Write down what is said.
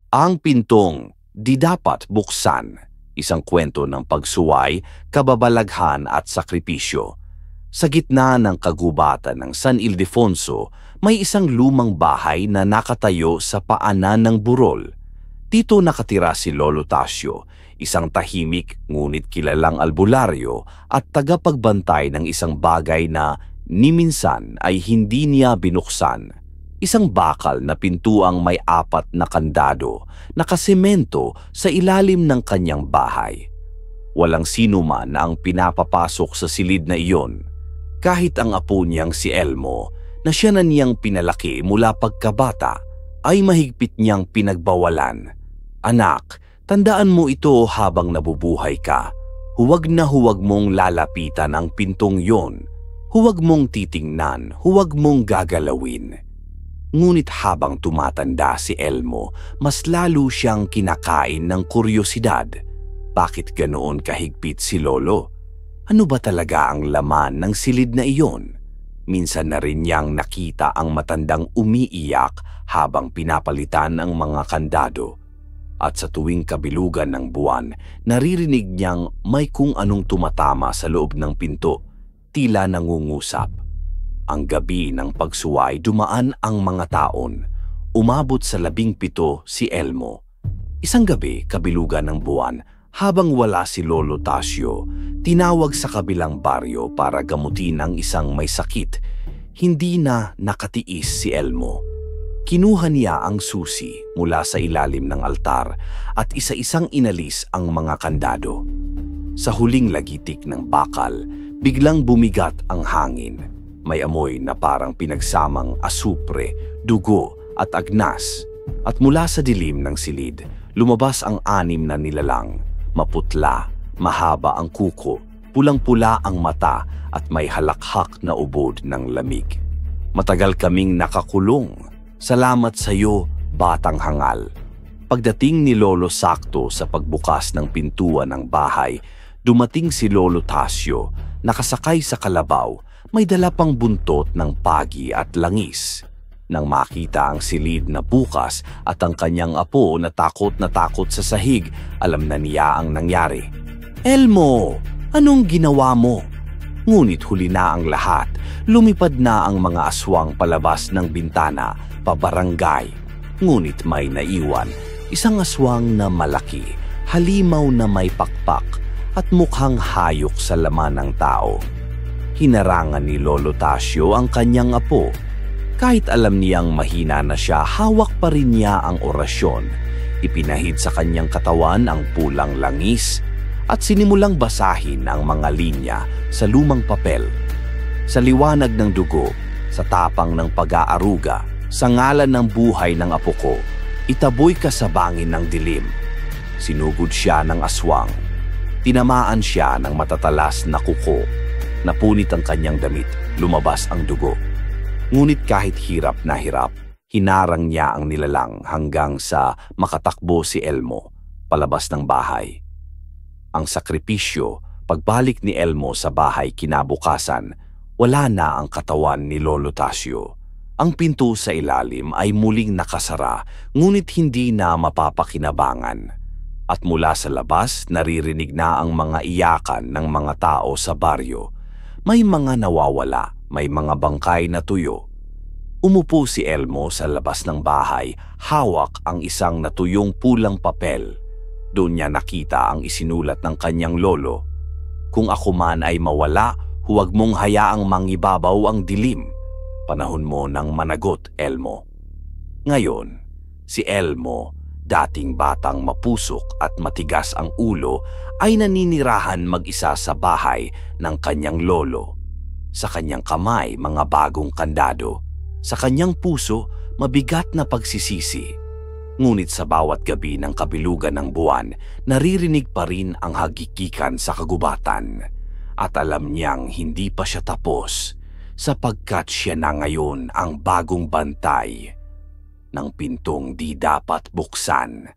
Ang pintong di dapat buksan, isang kwento ng pagsuway, kababalaghan at sakripisyo. Sa gitna ng kagubatan ng San Ildefonso, may isang lumang bahay na nakatayo sa paanan ng burol. Dito nakatira si Lolo Tasio, isang tahimik ngunit kilalang albularyo at tagapagbantay ng isang bagay na ni minsan ay hindi niya binuksan. Isang bakal na pintuang may 4 na kandado, nakasemento sa ilalim ng kanyang bahay. Walang sino man ang pinapapasok sa silid na iyon, kahit ang apo niyang si Elmo, na siya na niyang pinalaki mula pagkabata, ay mahigpit niyang pinagbawalan. Anak, tandaan mo ito habang nabubuhay ka. Huwag na huwag mong lalapitan ang pintong yon. Huwag mong titingnan, huwag mong gagalawin. Ngunit habang tumatanda si Elmo, mas lalo siyang kinakain ng kuryosidad. Bakit ganoon kahigpit si Lolo? Ano ba talaga ang laman ng silid na iyon? Minsan na rin niyang nakita ang matandang umiiyak habang pinapalitan ang mga kandado. At sa tuwing kabilugan ng buwan, naririnig niyang may kung anong tumatama sa loob ng pinto, tila nangungusap. Ang gabi ng pagsuway dumaan ang mga taon. Umabot sa 17 si Elmo. Isang gabi, kabilugan ng buwan, habang wala si Lolo Tasio, tinawag sa kabilang baryo para gamutin ang isang may sakit. Hindi na nakatiis si Elmo. Kinuha niya ang susi mula sa ilalim ng altar at isa-isang inalis ang mga kandado. Sa huling lagitik ng bakal, biglang bumigat ang hangin. May amoy na parang pinagsamang asupre, dugo at agnas. At mula sa dilim ng silid, lumabas ang 6 na nilalang. Maputla, mahaba ang kuko, pulang-pula ang mata at may halakhak na ubod ng lamig. Matagal kaming nakakulong. Salamat sa iyo, batang hangal. Pagdating ni Lolo sakto sa pagbukas ng pintuan ng bahay, dumating si Lolo Tasio, nakasakay sa kalabaw. May dala pang buntot ng pagi at langis. Nang makita ang silid na bukas at ang kanyang apo na takot sa sahig, alam na niya ang nangyari. Elmo, anong ginawa mo? Ngunit huli na ang lahat. Lumipad na ang mga aswang palabas ng bintana, pabarangay. Ngunit may naiwan, isang aswang na malaki, halimaw na may pakpak at mukhang hayok sa laman ng tao. Hinarangan ni Lolo Tasio ang kanyang apo. Kahit alam niyang mahina na siya, hawak pa rin niya ang orasyon. Ipinahid sa kanyang katawan ang pulang langis at sinimulang basahin ang mga linya sa lumang papel. Sa liwanag ng dugo, sa tapang ng pag-aaruga, sa ngalan ng buhay ng apo ko, itaboy ka sa bangin ng dilim. Sinugod siya ng aswang. Tinamaan siya ng matatalas na kuko. Napunit ang kanyang damit, lumabas ang dugo. Ngunit kahit hirap na hirap, hinarang niya ang nilalang hanggang sa makatakbo si Elmo, palabas ng bahay. Ang sakripisyo, pagbalik ni Elmo sa bahay kinabukasan, wala na ang katawan ni Lolo Tasio. Ang pinto sa ilalim ay muling nakasara, ngunit hindi na mapapakinabangan. At mula sa labas, naririnig na ang mga iyakan ng mga tao sa baryo. May mga nawawala, may mga bangkay na tuyo. Umupo si Elmo sa labas ng bahay, hawak ang isang natuyong pulang papel. Doon niya nakita ang isinulat ng kanyang lolo. Kung ako man ay mawala, huwag mong hayaang mangibabaw ang dilim. Panahon mo ng managot, Elmo. Ngayon, si Elmo, dating batang mapusok at matigas ang ulo, ay naninirahan mag-isa sa bahay ng kanyang lolo. Sa kanyang kamay, mga bagong kandado. Sa kanyang puso, mabigat na pagsisisi. Ngunit sa bawat gabi ng kabilugan ng buwan, naririnig pa rin ang hagikikan sa kagubatan. At alam niyang hindi pa siya tapos, sapagkat siya na ngayon ang bagong bantay ng pintong di dapat buksan.